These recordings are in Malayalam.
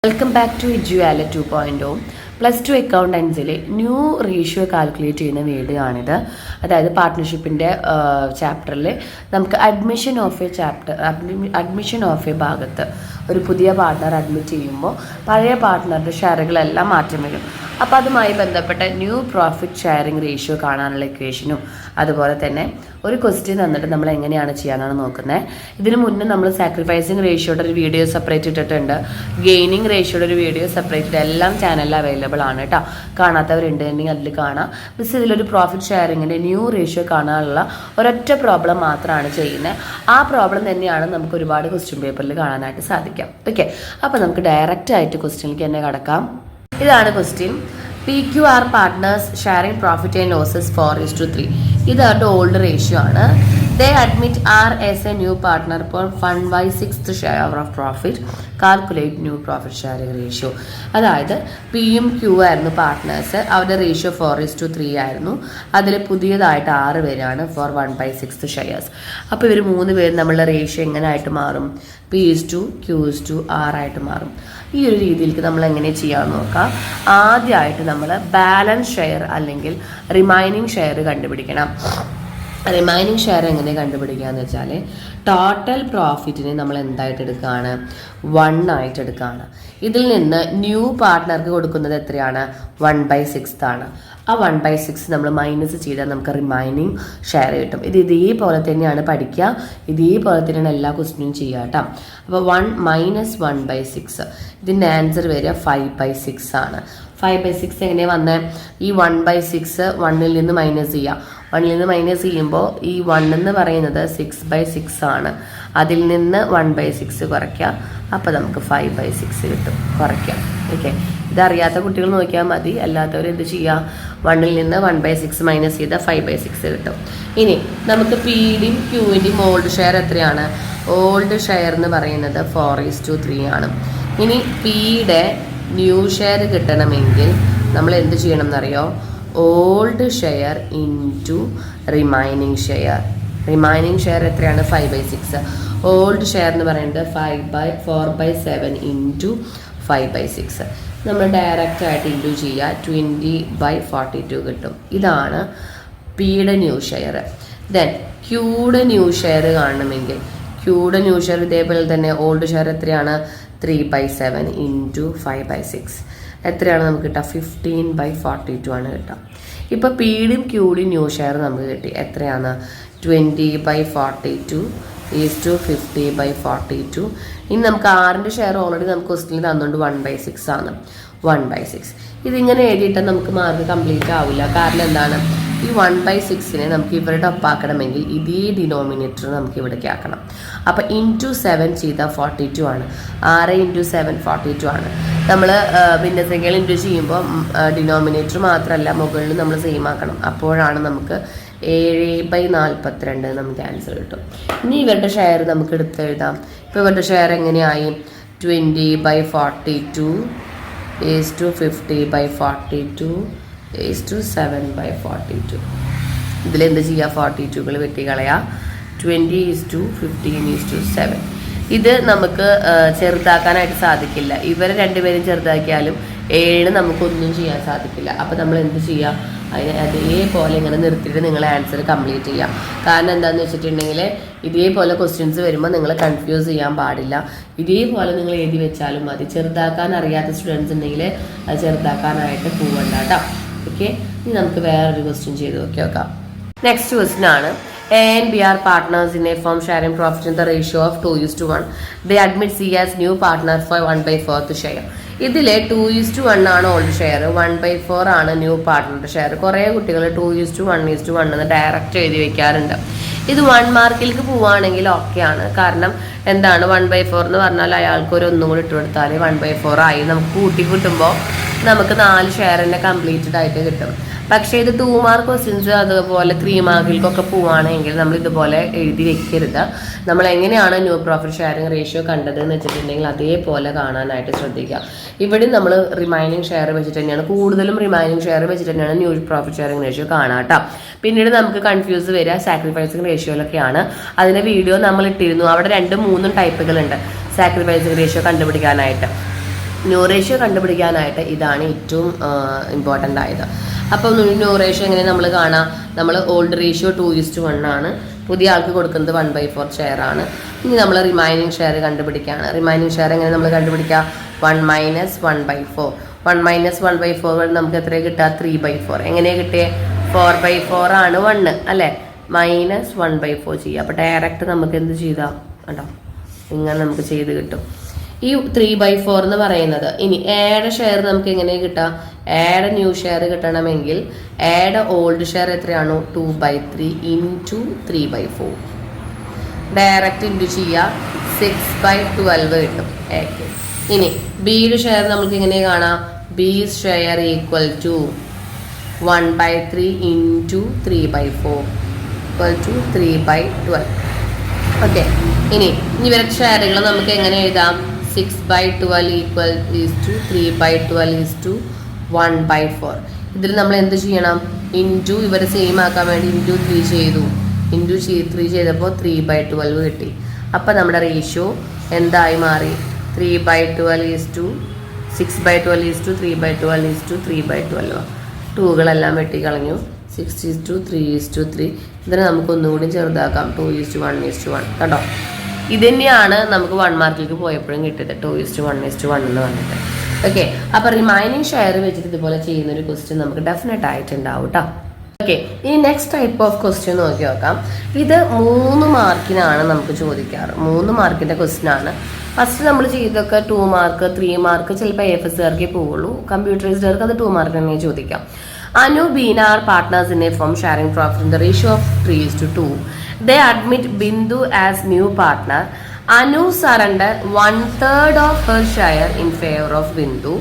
Welcome back to Eduwala 2.0. +2 അക്കൗണ്ടൻസിലെ ന്യൂ റേഷ്യോ കാൽക്കുലേറ്റ് ചെയ്യുന്ന വീഡിയോ ആണിത്. അതായത് പാർട്ട്ണർഷിപ്പിൻ്റെ ചാപ്റ്ററിൽ നമുക്ക് അഡ്മിഷൻ ഓഫ് എ ഭാഗത്ത് ഒരു പുതിയ പാർട്ട്ണർ അഡ്മിറ്റ് ചെയ്യുമ്പോൾ പഴയ പാർട്ട്ണറുടെ ഷെയറുകളെല്ലാം മാറ്റം വരും. അപ്പോൾ അതുമായി ബന്ധപ്പെട്ട ന്യൂ പ്രോഫിറ്റ് ഷെയറിംഗ് റേഷ്യോ കാണാനുള്ള ഇക്വേഷനും അതുപോലെ തന്നെ ഒരു ക്വസ്റ്റ്യൻ തന്നിട്ട് നമ്മൾ എങ്ങനെയാണ് ചെയ്യാനാണ് നോക്കുന്നത്. ഇതിന് മുന്നേ നമ്മൾ സാക്രിഫൈസിങ് റേഷ്യോയുടെ ഒരു വീഡിയോ സെപ്പറേറ്റ് ഇട്ടിട്ടുണ്ട്, ഗെയിനിങ് റേഷ്യോയുടെ ഒരു വീഡിയോ സെപ്പറേറ്റ് എല്ലാം ചാനലിൽ അവൈലബിൾ ആണ് കേട്ടോ. കാണാത്തവരുണ്ടെങ്കിൽ അതിൽ കാണാം. മിസ് ഇതിലൊരു പ്രോഫിറ്റ് ഷെയറിങ്ങിൻ്റെ ന്യൂ റേഷ്യോ കാണാനുള്ള ഒരൊറ്റ പ്രോബ്ലം മാത്രമാണ് ചെയ്യുന്നത്. ആ പ്രോബ്ലം തന്നെയാണ് നമുക്ക് ഒരുപാട് ക്വസ്റ്റ്യൻ പേപ്പറിൽ കാണാനായിട്ട് സാധിക്കും. ഓക്കെ, അപ്പോൾ നമുക്ക് ഡയറക്റ്റ് ആയിട്ട് ക്വസ്റ്റ്യനിലേക്ക് തന്നെ കടക്കാം. ഇതാണ് question. PQR partners sharing profit and losses 4:3. ഇത് അവരുടെ ഓൾഡ് റേഷ്യോ ആണ്. They admit R as a new partner for 1/6 share of profit. Calculate new profit sharing ratio. അതായത് പിയും ക്യൂ ആയിരുന്നു പാർട്ട്നേഴ്സ്. അവരുടെ റേഷ്യോ 4:3 ആയിരുന്നു. അതിൽ പുതിയതായിട്ട് 6 പേരാണ് ഫോർ 1/6 ഷെയർസ്. അപ്പോൾ ഇവർ 3 പേര് നമ്മളുടെ റേഷ്യോ എങ്ങനെ ആയിട്ട് മാറും? P/2 Q/2 R ആയിട്ട് മാറും. ഈ ഒരു രീതിയിലേക്ക് നമ്മൾ എങ്ങനെ ചെയ്യാമെന്ന് നോക്കാം. ആദ്യമായിട്ട് നമ്മൾ ബാലൻസ് ഷെയർ അല്ലെങ്കിൽ റിമൈനിങ് ഷെയർ കണ്ടുപിടിക്കണം. റിമൈനിങ് ഷെയർ എങ്ങനെ കണ്ടുപിടിക്കുക എന്ന് വെച്ചാൽ ടോട്ടൽ പ്രോഫിറ്റിനെ നമ്മൾ എന്തായിട്ട് എടുക്കുകയാണ്? 1 ആയിട്ട് എടുക്കുകയാണ്. ഇതിൽ നിന്ന് ന്യൂ പാർട്ട്ണർക്ക് കൊടുക്കുന്നത് എത്രയാണ്? 1/6 ആണ്. ആ 1/6 നമ്മൾ മൈനസ് ചെയ്താൽ നമുക്ക് റിമൈനിങ് ഷെയർ കിട്ടും. ഇത് ഇതേപോലെ തന്നെയാണ് പഠിക്കുക, ഇതേപോലെ തന്നെയാണ് എല്ലാ ക്വസ്റ്റ്യനും ചെയ്യുക കേട്ടോ. അപ്പോൾ 1 - 1/6 ഇതിൻ്റെ ആൻസർ വരിക 5/6 ആണ്. 5/6 എങ്ങനെയാണ് വന്നത്? ഈ 1/6 1ൽ നിന്ന് മൈനസ് ചെയ്യുക. 1ൽ നിന്ന് മൈനസ് ചെയ്യുമ്പോൾ ഈ 1 എന്ന് പറയുന്നത് 6/6 ആണ്. അതിൽ നിന്ന് 1/6 കുറയ്ക്കുക. അപ്പോൾ നമുക്ക് 5/6 കിട്ടും. കുറയ്ക്കാം. ഓക്കെ, ഇതറിയാത്ത കുട്ടികൾ നോക്കിയാൽ മതി. അല്ലാത്തവർ എന്ത് ചെയ്യുക? 1ൽ നിന്ന് 1/6 മൈനസ് ചെയ്താൽ 5/6 കിട്ടും. ഇനി നമുക്ക് പിയുടെയും ക്യൂവിൻ്റെയും ഓൾഡ് ഷെയർ എത്രയാണ്? ഓൾഡ് ഷെയർ എന്ന് പറയുന്നത് 4:3 ആണ്. ഇനി പിയുടെ ന്യൂ ഷെയർ കിട്ടണമെങ്കിൽ നമ്മൾ എന്ത് ചെയ്യണം എന്നറിയോ? Old share into remaining share. Remaining share എത്രയാണ്? 5/6. ഓൾഡ് ഷെയർ എന്ന് പറയുന്നത് 4/7 ഇൻറ്റു 5/6. നമ്മൾ ഡയറക്റ്റായിട്ട് ഇൻറ്റു ചെയ്യുക. 20/42 കിട്ടും. ഇതാണ് പിയുടെ ന്യൂ ഷെയർ. ദെൻ ക്യൂയുടെ ന്യൂ ഷെയർ കാണണമെങ്കിൽ ക്യൂയുടെ ന്യൂ ഷെയർ ഇതേപോലെ തന്നെ ഓൾഡ് ഷെയർ എത്രയാണ്? 3/7 ഇൻറ്റു 5/6 എത്രയാണ് നമുക്ക് കിട്ടുക? 15/42 ആണ് കിട്ടുക. ഇപ്പോൾ പിയുടെയും ക്യൂയുടെയും ന്യൂ ഷെയർ നമുക്ക് കിട്ടി. എത്രയാണ്? 20/42 ഈസ് 50/42. ഇനി നമുക്ക് ആറിൻ്റെ ഷെയർ ഓൾറെഡി നമുക്ക് ക്വസ്റ്റ്യനിൽ തന്നുകൊണ്ട് 1/6 ആണ്. 1/6 ഇതിങ്ങനെ എഴുതിയിട്ട് നമുക്ക് മാർക്ക് കംപ്ലീറ്റ് ആവില്ല. കാരണം എന്താണ്? ഈ 1/6നെ നമുക്ക് ഇവരുടെ ഒപ്പാക്കണമെങ്കിൽ ഇതേ ഡിനോമിനേറ്റർ നമുക്ക് ഇവിടേക്ക് ആക്കണം. അപ്പോൾ ഇൻറ്റു 7 ചെയ്താൽ 42 ആണ്. 6 × 7 42 ആണ്. നമ്മൾ ഭിന്നസംഖ്യകൾ ഇൻറ്റു ചെയ്യുമ്പോൾ ഡിനോമിനേറ്റർ മാത്രമല്ല മുകളിൽ നമ്മൾ സെയിം ആക്കണം. അപ്പോഴാണ് നമുക്ക് 7/42 നമുക്ക് ആൻസർ കിട്ടും. ഇനി ഇവരുടെ ഷെയർ നമുക്ക് എടുത്ത് എഴുതാം. ഇപ്പോൾ ഇവരുടെ ഷെയർ എങ്ങനെയായി? 20/42 is 50/42 is 7/42. ഇതിലെന്ത് ചെയ്യുക? 42കൾ വെട്ടിക്കളയുക. 20 ഈസ് 15 ഈസ് 7. ഇത് നമുക്ക് ചെറുതാക്കാനായിട്ട് സാധിക്കില്ല. ഇവരെ രണ്ടുപേരും ചെറുതാക്കിയാലും 7 നമുക്കൊന്നും ചെയ്യാൻ സാധിക്കില്ല. അപ്പോൾ നമ്മൾ എന്ത് ചെയ്യുക? അതിനെ അതേപോലെ ഇങ്ങനെ നിർത്തിയിട്ട് നിങ്ങൾ ആൻസർ കംപ്ലീറ്റ് ചെയ്യാം. കാരണം എന്താണെന്ന് വെച്ചിട്ടുണ്ടെങ്കിൽ ഇതേപോലെ ക്വസ്റ്റ്യൻസ് വരുമ്പോൾ നിങ്ങൾ കൺഫ്യൂസ് ചെയ്യാൻ പാടില്ല. ഇതേപോലെ നിങ്ങൾ എഴുതി വെച്ചാലും മതി. ചെറുതാക്കാൻ അറിയാത്ത സ്റ്റുഡൻസ് ഉണ്ടെങ്കിൽ അത് ചെറുതാക്കാനായിട്ട് പോകണ്ട കേട്ടോ. ഓക്കെ, ഇനി നമുക്ക് വേറൊരു ക്വസ്റ്റ്യൻ ചെയ്ത് നോക്കാം. നെക്സ്റ്റ് ക്വസ്റ്റ്യൻ ആണ്. A and B are partners in a firm sharing profit in the ratio of 2:1. They admit C as new partner for 1/4 share. ഇതിൽ 2:1 ആണ് ഓൾഡ് ഷെയർ, 1/4 ആണ് ന്യൂ പാർട്ട്ണറുടെ ഷെയർ. കുറേ കുട്ടികൾ 2:1 എന്ന് ഡയറക്റ്റ് എഴുതി വെക്കാറുണ്ട്. ഇത് 1 മാർക്കിലേക്ക് പോവുകയാണെങ്കിൽ ഓക്കെയാണ്. കാരണം എന്താണ്? 1/4 എന്ന് പറഞ്ഞാൽ അയാൾക്ക് ഒരു ഒന്നും കൂടി ഇട്ട് കൊടുത്താൽ 1/4 ആയി. നമുക്ക് കൂട്ടി കിട്ടുമ്പോൾ നമുക്ക് 4 ഷെയർ തന്നെ കംപ്ലീറ്റഡ് ആയിട്ട് കിട്ടും. പക്ഷേ ഇത് 2 മാർക്ക് ക്വസ്റ്റ്യൻസ് അതുപോലെ 3 മാർക്കിലേക്കൊക്കെ പോവുകയാണെങ്കിൽ നമ്മൾ ഇതുപോലെ എഴുതി വെക്കരുത്. നമ്മൾ എങ്ങനെയാണ് ന്യൂ പ്രോഫിറ്റ് ഷെയറിംഗ് റേഷ്യോ കണ്ടത് എന്ന് വെച്ചിട്ടുണ്ടെങ്കിൽ അതേപോലെ കാണാനായിട്ട് ശ്രദ്ധിക്കുക. ഇവിടെ നമ്മൾ റിമൈനിങ് ഷെയർ വെച്ചിട്ട് തന്നെയാണ് കൂടുതലും റിമൈനിങ് ഷെയർ വെച്ചിട്ട് തന്നെയാണ് ന്യൂ പ്രോഫിറ്റ് ഷെയറിംഗ് റേഷ്യോ കാണാം കേട്ടോ. പിന്നീട് നമുക്ക് കൺഫ്യൂസ് വരിക സാക്രിഫൈസിങ് റേഷ്യോയിലൊക്കെയാണ്. അതിൻ്റെ വീഡിയോ നമ്മൾ ഇട്ടിരുന്നു. അവിടെ 2-3 ടൈപ്പുകളുണ്ട് സാക്രിഫൈസിങ് റേഷ്യോ കണ്ടുപിടിക്കാനായിട്ട്. ന്യൂ റേഷ്യോ കണ്ടുപിടിക്കാനായിട്ട് ഇതാണ് ഏറ്റവും ഇമ്പോർട്ടൻ്റ് ആയത്. അപ്പം ന്യൂ റേഷ്യോ എങ്ങനെ നമ്മൾ കാണാം? നമ്മൾ ഓൾഡ് റേഷ്യോ 2:1 ആണ്, പുതിയ ആൾക്ക് കൊടുക്കുന്നത് 1/4 ഷെയർ ആണ്. ഇനി നമ്മൾ റിമൈനിങ് ഷെയർ കണ്ടുപിടിക്കുകയാണ്. റിമൈനിങ് ഷെയർ എങ്ങനെ നമ്മൾ കണ്ടുപിടിക്കുക? 1 - 1/4. 1 - 1/4 നമുക്ക് എത്രയാണ് കിട്ടുക? 3/4. എങ്ങനെയാണ് കിട്ടിയേ? 4/4 ആണ് 1 അല്ലേ, -1/4 ചെയ്യുക. അപ്പോൾ ഡയറക്റ്റ് നമുക്ക് എന്ത് ചെയ്താൽ കേട്ടോ, ഇങ്ങനെ നമുക്ക് ചെയ്ത് കിട്ടും. ഈ 3/4 എന്ന് പറയുന്നത് ഇനി ഏടെ ഷെയർ നമുക്ക് എങ്ങനെ കിട്ടാം? ഏടെ ന്യൂ ഷെയർ കിട്ടണമെങ്കിൽ ഏടെ ഓൾഡ് ഷെയർ എത്രയാണോ 2/3 ഇൻറ്റു 3/4 ഡയറക്റ്റ് ഇൻറ്റു ചെയ്യുക, 6/12 കിട്ടും. ഇനി ബിയുടെ ഷെയർ നമുക്ക് എങ്ങനെ കാണാം? B share equal to 1/3 into 3/4 equal to 3/12. Okay, ഇനി ഇവരുടെ ഷെയറുകൾ നമുക്ക് എങ്ങനെ എഴുതാം? 6/12 equal is to 3/12 is to 1/4. ഇതിൽ നമ്മൾ എന്ത് ചെയ്യണം? ഇൻറ്റു ഇവരെ സെയിം ആക്കാൻ വേണ്ടി ഇൻറ്റു 3 ചെയ്തു. ഇൻറ്റു 3 ചെയ്തപ്പോൾ 3/12 കിട്ടി. അപ്പം നമ്മുടെ റേഷ്യോ എന്തായി മാറി? 3/12 is to 6/12 is to 3/12 is to 3/12. ടൂകളെല്ലാം വെട്ടിക്കളഞ്ഞു. 6:3:3. ഇതിനെ നമുക്ക് ഒന്നുകൂടി ചെറുതാക്കാം. 2:1:1 കേട്ടോ. ഇത് തന്നെയാണ് നമുക്ക് 1 മാർക്കിലേക്ക് പോയപ്പോഴും കിട്ടിയത്, 2:1:1 എന്ന് പറഞ്ഞിട്ട്. ഓക്കെ, അപ്പോൾ റിമൈനിങ് ഷെയർ വെച്ചിട്ട് ഇതുപോലെ ചെയ്യുന്ന ഒരു ക്വസ്റ്റ്യൻ നമുക്ക് ഡെഫിനറ്റ് ആയിട്ട് ഉണ്ടാവും കേട്ടോ. ഓക്കെ, ഇനി നെക്സ്റ്റ് ടൈപ്പ് ഓഫ് ക്വസ്റ്റ്യൻ നോക്കി നോക്കാം. ഇത് 3 മാർക്കിനാണ് നമുക്ക് ചോദിക്കാറ്. 3 മാർക്കിൻ്റെ ക്വസ്റ്റ്യൻ ആണ്. ഫസ്റ്റ് നമ്മൾ ചെയ്തൊക്കെ 2 മാർക്ക് 3 മാർക്ക് ചിലപ്പോൾ AFSകാർക്കേ പോവുള്ളൂ. കമ്പ്യൂട്ടറൈസ്ഡുകാർക്ക് അത് 2 മാർക്ക് തന്നെ ചോദിക്കാം. Anu, Beena are partners in a firm sharing profit in the ratio of 3:2. They admit Bindu as new partner. Anu surrender 1/3 of her share in favor of Bindu.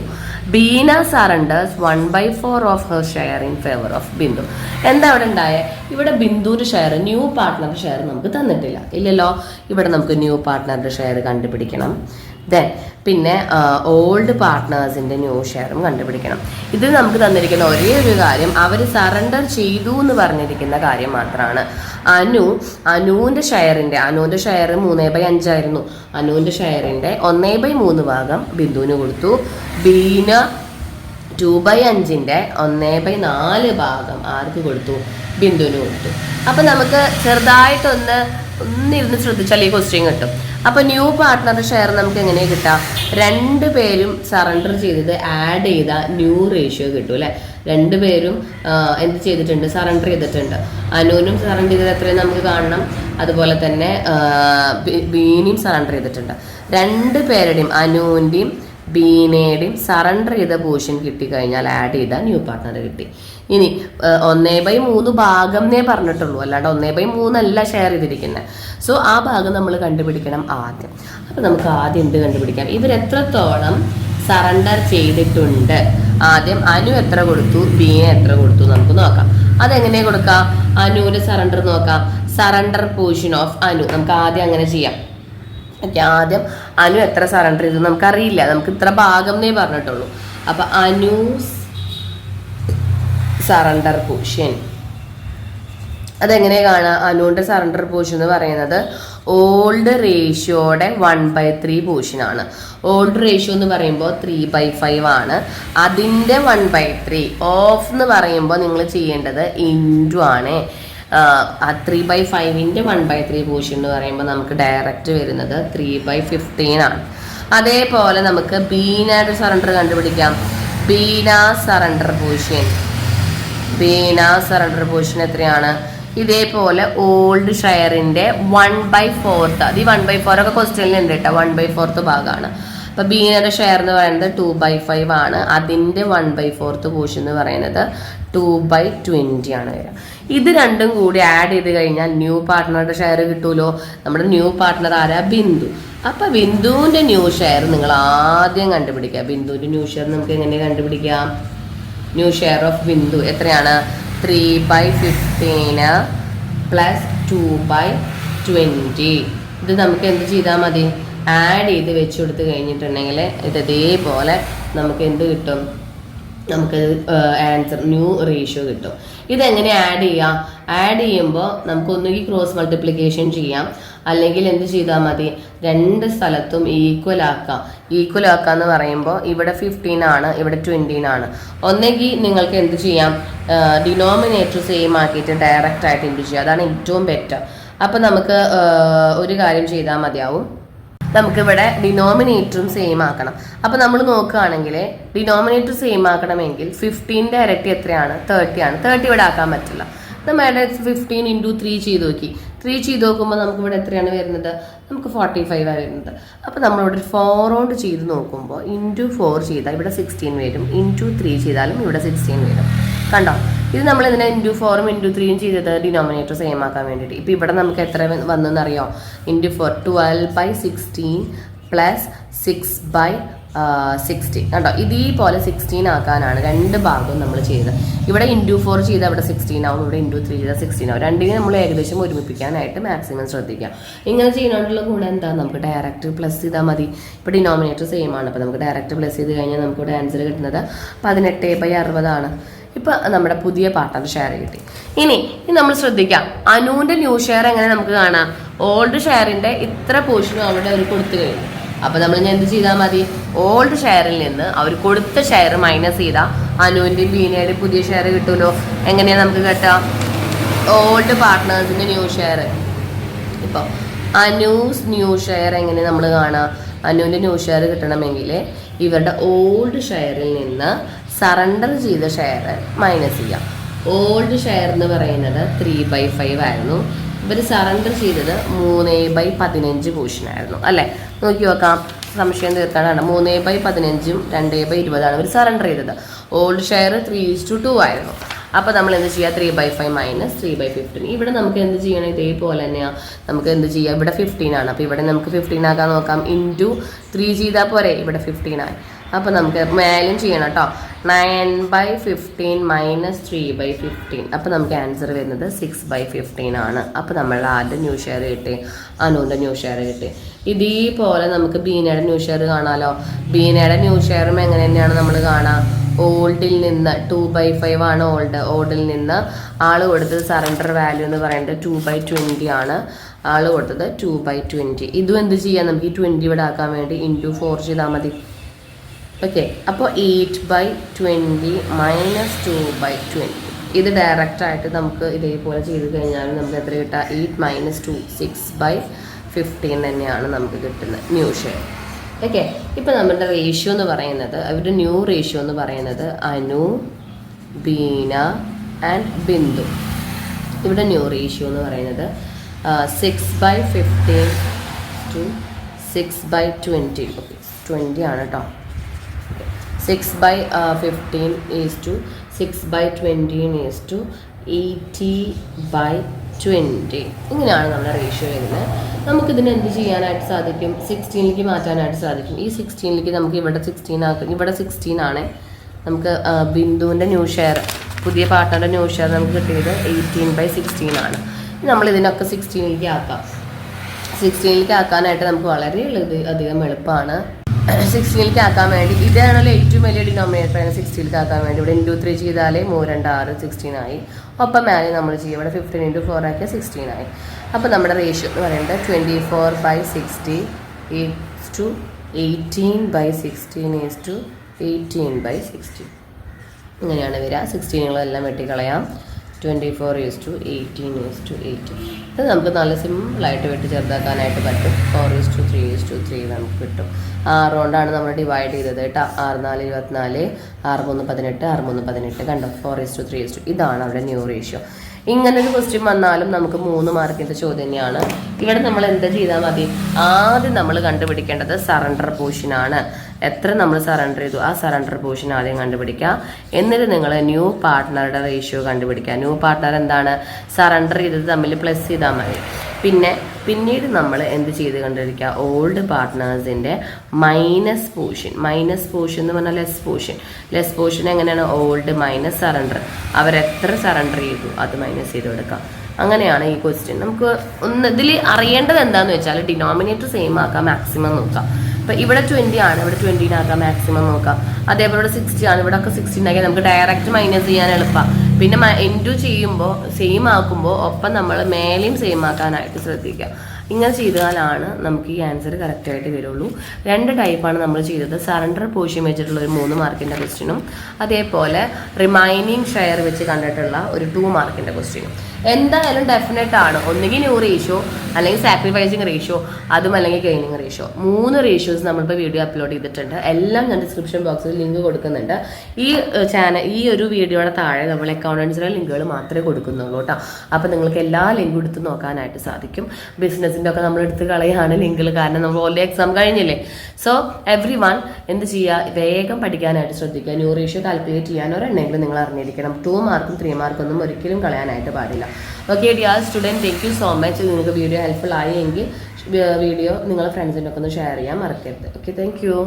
Beena surrenders 1/4 of her share in favor of Bindu. എന്താ ഇവിടെ ഉണ്ടായേ? ഇവിടെ ബിന്ദുവിൻ്റെ ഷെയർ, ന്യൂ പാർട്ട്ണറുടെ ഷെയർ നമുക്ക് തന്നിട്ടില്ല, ഇല്ലല്ലോ. ഇവിടെ നമുക്ക് ന്യൂ പാർട്ട്ണറുടെ ഷെയർ കണ്ടുപിടിക്കണം. ദെൻ പിന്നെ ഓൾഡ് പാർട്ട്നേഴ്സിൻ്റെ ന്യൂ ഷെയറും കണ്ടുപിടിക്കണം. ഇതിൽ നമുക്ക് തന്നിരിക്കുന്ന ഒരേ ഒരു കാര്യം, അവർ സറണ്ടർ ചെയ്തു എന്ന് പറഞ്ഞിരിക്കുന്ന കാര്യം മാത്രമാണ്. അനുവിൻ്റെ ഷെയർ 3/5 ആയിരുന്നു. അനുവിൻ്റെ ഷെയറിൻ്റെ 1/3 ഭാഗം ബിന്ദുവിന് കൊടുത്തു. ബീന 2/5 1/4 ഭാഗം ആർക്ക് കൊടുത്തു? ബിന്ദുവിന് കൊടുത്തു. അപ്പം നമുക്ക് ഒന്നിരുന്ന് ശ്രദ്ധിച്ചാൽ ഈ ക്വസ്റ്റ്യൻ കിട്ടും. അപ്പോൾ ന്യൂ പാർട്ട്ണറുടെ ഷെയർ നമുക്ക് എങ്ങനെ കിട്ടാം? 2 പേരും സറണ്ടർ ചെയ്തത് ആഡ് ചെയ്ത ന്യൂ റേഷ്യോ കിട്ടും അല്ലേ. 2 പേരും എന്ത് ചെയ്തിട്ടുണ്ട്? സറണ്ടർ ചെയ്തിട്ടുണ്ട്. അനുവിനും സറണ്ടർ ചെയ്തത് എത്രയും നമുക്ക് കാണണം. അതുപോലെ തന്നെ ബീനയും സറണ്ടർ ചെയ്തിട്ടുണ്ട്. 2 പേരുടെയും അനുവിൻ്റെയും ബീനയുടെയും സറണ്ടർ ചെയ്ത പോർഷൻ കിട്ടിക്കഴിഞ്ഞാൽ ആഡ് ചെയ്ത ന്യൂ പാർട്ട്ണർ കിട്ടി. ഇനി 1/3 ഭാഗം എന്നേ പറഞ്ഞിട്ടുള്ളൂ, അല്ലാണ്ട് 1/3 അല്ല ഷെയർ ചെയ്തിരിക്കുന്നത്. സോ ആ ഭാഗം നമ്മൾ കണ്ടുപിടിക്കണം ആദ്യം. അപ്പം നമുക്ക് ആദ്യം എന്ത് കണ്ടുപിടിക്കാം? ഇവരെത്രത്തോളം സറണ്ടർ ചെയ്തിട്ടുണ്ട്. ആദ്യം അനു എത്ര കൊടുത്തു, ബീന എത്ര കൊടുത്തു നമുക്ക് നോക്കാം. അതെങ്ങനെ കൊടുക്കാം? അനുവിൻ്റെ സറണ്ടർ നോക്കാം. സറണ്ടർ പോർഷൻ ഓഫ് അനു നമുക്ക് ആദ്യം അങ്ങനെ ചെയ്യാം. ഓക്കെ, ആദ്യം അനു എത്ര സറണ്ടർ ചെയ്തു നമുക്കറിയില്ല, നമുക്ക് ഇത്ര ഭാഗം എന്നേ പറഞ്ഞിട്ടുള്ളൂ. അപ്പം അനു സറണ്ടർ പോർഷൻ അതെങ്ങനെ കാണാം? അനുവിൻ്റെ സറണ്ടർ പോർഷൻ എന്ന് പറയുന്നത് ഓൾഡ് റേഷ്യോയുടെ 1/3 പോർഷനാണ്. ഓൾഡ് റേഷ്യോ എന്ന് പറയുമ്പോൾ 3/5 ആണ്. അതിൻ്റെ 1/3 ഓഫ് എന്ന് പറയുമ്പോൾ നിങ്ങൾ ചെയ്യേണ്ടത് ഇൻറ്റു ആണ്. 3/5ൻ്റെ 1/3 പോർഷൻ എന്ന് പറയുമ്പോൾ നമുക്ക് ഡയറക്റ്റ് വരുന്നത് 3/15 ആണ്. അതേപോലെ നമുക്ക് ബീനയുടെ സറണ്ടർ കണ്ടുപിടിക്കാം. ബീന സറണ്ടർ പോർഷൻ എത്രയാണ്? ഇതേപോലെ ഓൾഡ് ഷെയറിൻ്റെ 1/4, അത് ഈ 1/4 ഒക്കെ ക്വസ്റ്റ്യനിൽ ഉണ്ട് കേട്ടോ, 1/4 ഭാഗമാണ്. അപ്പോൾ ബീനയുടെ ഷെയർ എന്ന് പറയുന്നത് 2/5 ആണ്. അതിൻ്റെ 1/4 പോർഷൻ എന്ന് പറയുന്നത് 2/20 ആണ് വരിക. ഇത് രണ്ടും കൂടി ആഡ് ചെയ്ത് കഴിഞ്ഞാൽ ന്യൂ പാർട്ട്ണറുടെ ഷെയർ കിട്ടുമല്ലോ. നമ്മുടെ ന്യൂ പാർട്ട്ണർ ആരാ? ബിന്ദു. അപ്പം ബിന്ദുവിൻ്റെ ന്യൂ ഷെയർ നിങ്ങൾ ആദ്യം കണ്ടുപിടിക്കുക. ബിന്ദുവിൻ്റെ ന്യൂ ഷെയർ നമുക്ക് എങ്ങനെ കണ്ടുപിടിക്കാം? ന്യൂ ഷെയർ ഓഫ് ബിന്ദു എത്രയാണ്? 3/15 പ്ലസ് 2/20. ഇത് നമുക്ക് എന്ത് ചെയ്താൽ മതി? ആഡ് ചെയ്ത് വെച്ച് കൊടുത്ത് കഴിഞ്ഞിട്ടുണ്ടെങ്കിൽ ഇത് ഇതേപോലെ നമുക്ക് എന്ത് കിട്ടും? നമുക്ക് ആൻസർ ന്യൂ റേഷ്യോ കിട്ടും. ഇതെങ്ങനെ ആഡ് ചെയ്യാം? ആഡ് ചെയ്യുമ്പോൾ നമുക്ക് ഒന്നുകിൽ ക്രോസ് മൾട്ടിപ്ലിക്കേഷൻ ചെയ്യാം, അല്ലെങ്കിൽ എന്ത് ചെയ്താൽ മതി, രണ്ട് സ്ഥലത്തും ഈക്വൽ ആക്കാം. ഈക്വൽ ആക്കുക എന്ന് പറയുമ്പോൾ ഇവിടെ 15 ആണ്, ഇവിടെ 20 ആണ്. ഒന്നെങ്കിൽ നിങ്ങൾക്ക് എന്ത് ചെയ്യാം, ഡിനോമിനേറ്റർ സെയിം ആക്കിയിട്ട് ഡയറക്റ്റ് ആയിട്ട് എന്ത് ചെയ്യുക, അതാണ് ഏറ്റവും ബെറ്റർ. അപ്പം നമുക്ക് ഒരു കാര്യം ചെയ്താൽ മതിയാവും, നമുക്കിവിടെ ഡിനോമിനേറ്ററും സെയിം ആക്കണം. അപ്പം നമ്മൾ നോക്കുകയാണെങ്കിൽ ഡിനോമിനേറ്റർ സെയിം ആക്കണമെങ്കിൽ 15ന്റെ ഇരട്ടി എത്രയാണ്, 30 ആണ്. 30 ഇവിടെ ആക്കാൻ പറ്റില്ല. നമ്മുടെ 15 × 3 ചെയ്ത് നോക്കി. 3 ചെയ്ത് നോക്കുമ്പോൾ നമുക്ക് ഇവിടെ എത്രയാണ് വരുന്നത്, നമുക്ക് 45 ആണ് വരുന്നത്. അപ്പോൾ നമ്മളിവിടെ 4 കൊണ്ട് ചെയ്ത് നോക്കുമ്പോൾ × 4 ചെയ്താൽ ഇവിടെ 16 വരും, × 3 ചെയ്താലും ഇവിടെ 16 വരും. കണ്ടോ, ഇത് നമ്മൾ ഇതിനെ × 4ഉം × 3ഉം ചെയ്തത് ഡിനോമിനേറ്റർ സെയിം ആക്കാൻ വേണ്ടിയിട്ട്. ഇപ്പോൾ ഇവിടെ നമുക്ക് എത്ര വന്നെന്നറിയോ, × 4 12/16 + 6/60. കണ്ടോ, ഇതേപോലെ 16 ആക്കാനാണ് രണ്ട് ഭാഗവും നമ്മൾ ചെയ്തത്. ഇവിടെ × 4 ചെയ്താൽ ഇവിടെ 16 ആവും, ഇവിടെ × 3 ചെയ്താൽ 16 ആവും. രണ്ടിനെ നമ്മൾ ഏകദേശം ഒരുമിപ്പിക്കാനായിട്ട് മാക്സിമം ശ്രദ്ധിക്കാം. ഇങ്ങനെ ചെയ്യുന്നതുകൊണ്ടുള്ള ഗുണം എന്താ, നമുക്ക് ഡയറക്റ്റ് പ്ലസ് ചെയ്താൽ മതി. ഇപ്പോൾ ഡിനോമിനേറ്റർ സെയിം ആണ്, അപ്പോൾ നമുക്ക് ഡയറക്റ്റ് പ്ലസ് ചെയ്ത് കഴിഞ്ഞാൽ നമുക്കിവിടെ ആൻസർ കിട്ടുന്നത് 18/60 ആണ്. ഇപ്പം നമ്മുടെ പുതിയ പാർട്ട്ണർ ഷെയർ കിട്ടി. ഇനി നമ്മൾ ശ്രദ്ധിക്കാം, അനുവിൻ്റെ ന്യൂ ഷെയർ എങ്ങനെ നമുക്ക് കാണാം, ഓൾഡ് ഷെയറിൻ്റെ ഇത്ര പോർഷനും അവിടെ അവർ കൊടുത്തു കഴിഞ്ഞു. അപ്പോൾ നമ്മൾ ഇനി എന്ത് ചെയ്താൽ മതി, ഓൾഡ് ഷെയറിൽ നിന്ന് അവർ കൊടുത്ത ഷെയർ മൈനസ് ചെയ്താൽ അനുവിൻ്റെയും ബീനയുടെയും പുതിയ ഷെയർ കിട്ടുമല്ലോ. എങ്ങനെയാണ് നമുക്ക് കിട്ടാം, ഓൾഡ് പാർട്ട്നേഴ്സിൻ്റെ ന്യൂ ഷെയർ. ഇപ്പോൾ അനൂസ് ന്യൂ ഷെയർ എങ്ങനെ നമ്മൾ കാണാം, അനുവിൻ്റെ ന്യൂ ഷെയർ കിട്ടണമെങ്കിൽ ഇവരുടെ ഓൾഡ് ഷെയറിൽ നിന്ന് സറണ്ടർ ചെയ്ത ഷെയർ മൈനസ് ചെയ്യാം. ഓൾഡ് ഷെയർ എന്ന് പറയുന്നത് 3/5 ആയിരുന്നു, ഇവർ സറണ്ടർ ചെയ്തത് 3/15 പോർഷനായിരുന്നു അല്ലേ. നോക്കി നോക്കാം, സംശയം തീർക്കാനാണ്. 3/15ഉം 2/20 ആണ് ഇവർ സറണ്ടർ ചെയ്തത്. ഓൾഡ് ഷെയർ 3:2 ആയിരുന്നു. അപ്പോൾ നമ്മൾ എന്ത് ചെയ്യുക, 3/5 - 3/15. ഇവിടെ നമുക്ക് എന്ത് ചെയ്യണം, ഇതേപോലെ തന്നെയാണ്. നമുക്ക് എന്ത് ചെയ്യാം, ഇവിടെ 15 ആണ്, അപ്പോൾ ഇവിടെ നമുക്ക് 15 ആക്കാൻ നോക്കാം. × 3 ചെയ്താൽ പോരെ, ഇവിടെ 15 ആയി. അപ്പോൾ നമുക്ക് മേലും ചെയ്യണം കേട്ടോ. 9/15 - 3/15. അപ്പോൾ നമുക്ക് ആൻസർ വരുന്നത് 6/15 ആണ്. അപ്പോൾ നമ്മൾ ആദ്യം ന്യൂ ഷെയർ കിട്ടി, അനുവിൻ്റെ ന്യൂ ഷെയർ കിട്ടി. ഇതേപോലെ നമുക്ക് ബീനയുടെ ന്യൂ ഷെയർ കാണാമല്ലോ. ബീനയുടെ ന്യൂ ഷെയറും എങ്ങനെ തന്നെയാണ് നമ്മൾ കാണാം, ഓൾഡിൽ നിന്ന് 2/5 ആണ് ഓൾഡിൽ നിന്ന് ആൾ കൊടുത്തത് സറണ്ടർ വാല്യൂ എന്ന് പറയുന്നത് 2/20 ആണ്. ആൾ കൊടുത്തത് 2/20. ഇതും എന്ത് ചെയ്യാം, നമുക്ക് ഈ 20 ഇവിടെ ആക്കാൻ വേണ്ടി × 4 ചെയ്താൽ മതി. ഓക്കെ, അപ്പോൾ 8/20 - 2/20. ഇത് ഡയറക്റ്റായിട്ട് നമുക്ക് ഇതേപോലെ ചെയ്ത് കഴിഞ്ഞാൽ നമുക്ക് എത്ര കിട്ടുക, 8 - 2 6/15 തന്നെയാണ് നമുക്ക് കിട്ടുന്നത് ന്യൂ ഷെയർ. ഓക്കെ, ഇപ്പോൾ നമ്മുടെ റേഷ്യോ എന്ന് പറയുന്നത്, അവരുടെ ന്യൂ റേഷ്യോ എന്ന് പറയുന്നത് അനു, ബീന ആൻഡ് ബിന്ദു. ഇവിടെ ന്യൂ റേഷ്യോ എന്ന് പറയുന്നത് 6/15 to 6/20. ഓക്കെ, 20 ആണ് കേട്ടോ. 6/15 to 6/20 to 80/20. ഇങ്ങനെയാണ് നമ്മുടെ റേഷ്യോ വരുന്നത്. നമുക്കിതിന് എന്ത് ചെയ്യാനായിട്ട് സാധിക്കും, 16ലേക്ക് മാറ്റാനായിട്ട് സാധിക്കും. ഈ 16ലേക്ക് നമുക്ക് ഇവിടെ 16 ആക്കും. ഇവിടെ 16 ആണ്. നമുക്ക് ബിന്ദുവിൻ്റെ ന്യൂ ഷെയർ, പുതിയ പാർട്ട്ണറുടെ ന്യൂ ഷെയർ നമുക്ക് കിട്ടിയത് 18/16 ആണ്. നമ്മൾ ഇതിനൊക്കെ 16ലേക്ക് ആക്കാം. 16ലേക്ക് ആക്കാനായിട്ട് നമുക്ക് വളരെ അധികം എളുപ്പമാണ്. 16ലേക്ക് ആക്കാൻ വേണ്ടി ഇതാണല്ലോ ഏറ്റവും വലിയ ഡിനോമിനേറ്ററാണ്. 16ലേക്ക് ആക്കാൻ വേണ്ടി ഇവിടെ × 3 ചെയ്താലേ 3 × 6 16 ആയി. ഒപ്പം മേലെ നമ്മൾ ചെയ്യും, ഇവിടെ 15 × 4 ആക്കിയാൽ 16 ആയി. അപ്പോൾ നമ്മുടെ റേഷ്യോ എന്ന് പറയുന്നത് 24/60 to 18/16 18/60. ഇങ്ങനെയാണ് വരിക. 16കളെല്ലാം വെട്ടിക്കളയാം. 24:18:8. ഇത് നമുക്ക് നല്ല സിമ്പിളായിട്ട് വെട്ടി ചെറുതാക്കാനായിട്ട് പറ്റും. 4:3:3 നമുക്ക് കിട്ടും. 6 കൊണ്ടാണ് നമ്മൾ ഡിവൈഡ് ചെയ്തത് കേട്ടോ. 6 4 24, 6 3 18, 6 3 18. കണ്ടോ, 4:3. ഇതാണ് അവിടെ ന്യൂ റേഷ്യോ. ഇങ്ങനൊരു ക്വസ്റ്റ്യൻ വന്നാലും നമുക്ക് 3 മാർക്കിൻ്റെ ചോദ്യം തന്നെയാണ്. ഇവിടെ നമ്മൾ എന്താ ചെയ്താൽ മതി, ആദ്യം നമ്മൾ കണ്ടുപിടിക്കേണ്ടത് സറണ്ടർ പോർഷനാണ്. എത്ര നമ്മൾ സറണ്ടർ ചെയ്തു ആ സറണ്ടർ പോർഷൻ ആദ്യം കണ്ടുപിടിക്കുക. എന്നിട്ട് നിങ്ങൾ ന്യൂ പാർട്ട്ണറുടെ റേഷ്യോ കണ്ടുപിടിക്കുക. ന്യൂ പാർട്ട്ണർ എന്താണ്, സറണ്ടർ ചെയ്തത് തമ്മിൽ പ്ലസ് ചെയ്താൽ മതി. പിന്നീട് നമ്മൾ എന്ത് ചെയ്ത് കണ്ടുപിടിക്കുക, ഓൾഡ് പാർട്ട്നേഴ്സിൻ്റെ മൈനസ് പോർഷൻ എന്ന് പറഞ്ഞാൽ ലെസ് പോർഷൻ എങ്ങനെയാണ്, ഓൾഡ് മൈനസ് സറണ്ടർ. അവരെത്ര സറണ്ടർ ചെയ്തു അത് മൈനസ് ചെയ്ത് കൊടുക്കാം. അങ്ങനെയാണ് ഈ ക്വസ്റ്റ്യൻ. നമുക്ക് ഇതിൽ അറിയേണ്ടത് എന്താണെന്ന് വെച്ചാൽ ഡിനോമിനേറ്റർ സെയിം ആക്കാം, മാക്സിമം നോക്കാം. ഇപ്പം ഇവിടെ 20 ആണ്, ഇവിടെ 20 ആക്കാം, മാക്സിമം നോക്കാം. അതേപോലെ ഇവിടെ 60 ആണ്, ഇവിടെ ഒക്കെ 16 ആക്കിയാൽ നമുക്ക് ഡയറക്റ്റ് മൈനസ് ചെയ്യാൻ എളുപ്പമാണ്. പിന്നെ ഇൻറ്റു ചെയ്യുമ്പോൾ സെയിം ആക്കുമ്പോൾ ഒപ്പം നമ്മൾ മേലെയും സെയിം ആക്കാനായിട്ട് ശ്രദ്ധിക്കുക. ഇങ്ങനെ ചെയ്താലാണ് നമുക്ക് ഈ ആൻസർ കറക്റ്റായിട്ട് വരുള്ളൂ. 2 ടൈപ്പാണ് നമ്മൾ ചെയ്തത്. സറണ്ടർ പോർഷൻ വെച്ചിട്ടുള്ള ഒരു 3 മാർക്കിൻ്റെ ക്വസ്റ്റ്യനും അതേപോലെ റിമൈനിങ് ഷെയർ വെച്ച് കണ്ടിട്ടുള്ള ഒരു 2 മാർക്കിൻ്റെ ക്വസ്റ്റ്യനും. എന്തായാലും ഡെഫിനറ്റ് ആണ്. ഒന്നുകിൽ ന്യൂ റേഷ്യോ, അല്ലെങ്കിൽ സാക്രിഫൈസിങ് റേഷ്യോ, അതും അല്ലെങ്കിൽ ഗെയിനിങ് റേഷ്യോ. 3 റേഷ്യോസ് നമ്മളിപ്പോൾ വീഡിയോ അപ്ലോഡ് ചെയ്തിട്ടുണ്ട്. എല്ലാം ഞാൻ ഡിസ്ക്രിപ്ഷൻ ബോക്സിൽ ലിങ്ക് കൊടുക്കുന്നുണ്ട്. ഈ ഒരു വീഡിയോയുടെ താഴെ നമ്മൾ അക്കൗണ്ടൻസിലെ ലിങ്കുകൾ മാത്രമേ കൊടുക്കുന്നുള്ളൂ കേട്ടോ. അപ്പോൾ നിങ്ങൾക്ക് എല്ലാ ലിങ്കും എടുത്ത് നോക്കാനായിട്ട് സാധിക്കും. ബിസിനസ്സിൻ്റെ ഒക്കെ നമ്മൾ എടുത്ത് കളയാണ് ലിങ്കുകൾ, കാരണം നമ്മൾ ഓൾറെഡി എക്സാം കഴിഞ്ഞില്ലേ. സോ എവ്രി വൺ എന്ത് ചെയ്യുക, വേഗം പഠിക്കാനായിട്ട് ശ്രദ്ധിക്കുക. ന്യൂ റേഷ്യോ കാൽക്കുലേറ്റ് ചെയ്യാൻ ഒരെണ്ണെങ്കിലും നിങ്ങൾ അറിഞ്ഞിരിക്കണം. 2 മാർക്കും 3 മാർക്കൊന്നും ഒരിക്കലും കളയാനായിട്ട് പാടില്ല. Okay dear student, thank you so much. നിങ്ങൾക്ക് വീഡിയോ ഹെൽപ്ഫുൾ ആയെങ്കിൽ വീഡിയോ നിങ്ങളുടെ ഫ്രണ്ട്സിനൊക്കെ ഒന്ന് ഷെയർ ചെയ്യാൻ മറക്കരുത്. Okay, thank you.